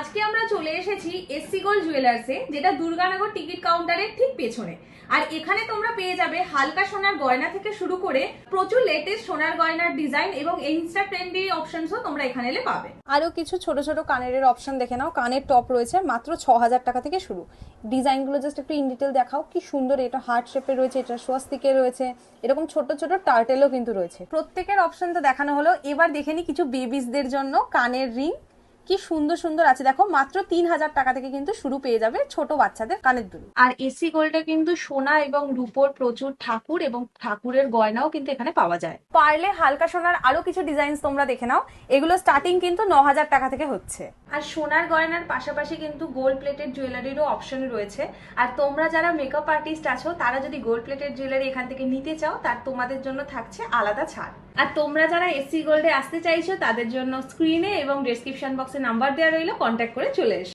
আজকে আমরা চলে এসেছি এসসি গোল্ড জুয়েলার্সে, যেটা দুর্গানগর টিকিট কাউন্টারের ঠিক পেছনে। আর এখানে তোমরা পেয়ে যাবে হালকা সোনার গয়না থেকে শুরু করে প্রচুর লেটেস্ট সোনার গয়নার ডিজাইন এবং ইনস্টা ট্রেন্ডি অপশনসও তোমরা এখানে এলে পাবে। আরও কিছু ছোট ছোট কানের অপশন দেখে নাও। কানের টপ রয়েছে মাত্র ৬,০০০ টাকা থেকে শুরু। ডিজাইনগুলো জাস্ট একটু ইন ডিটেল দেখাও, কি সুন্দর। এটা হার্ট শেপে রয়েছে, এটা স্বস্তিকে রয়েছে, এরকম ছোট ছোট টার্টেলও কিন্তু রয়েছে। প্রত্যেকের অপশন তো দেখানো হলো, এবার দেখে নি কিছু বেবিসদের জন্য কানের রিং। কি সুন্দর সুন্দর আছে দেখো, মাত্র ৩,০০০ টাকা থেকে কিন্তু শুরু পেয়ে যাবে ছোট বাচ্চাদের কানের দুল। আর এসসি গোল্ডে কিন্তু সোনা এবং রূপোর প্রচুর ঠাকুর এবং ঠাকুরের গয়নাও কিন্তু এখানে পাওয়া যায়। পারলে হালকা সোনার আরো কিছু ডিজাইন তোমরা দেখে নাও, এগুলো স্টার্টিং কিন্তু ৯,০০০ টাকা থেকে হচ্ছে। আর সোনার গয়নার পাশাপাশি কিন্তু গোল্ড প্লেটেড জুয়েলারিরও অপশন রয়েছে। আর তোমরা যারা মেকআপ আর্টিস্ট আছো, তারা যদি গোল্ড প্লেটেড জুয়েলারি এখান থেকে নিতে চাও, তার তোমাদের জন্য থাকছে আলাদা ছাড়। আর তোমরা যারা এসসি গোল্ডে আসতে চাইছো, তাদের জন্য স্ক্রিনে এবং ডেসক্রিপশন বক্সে নাম্বার দেওয়া রইলো, কন্ট্যাক্ট করে চলে এসো।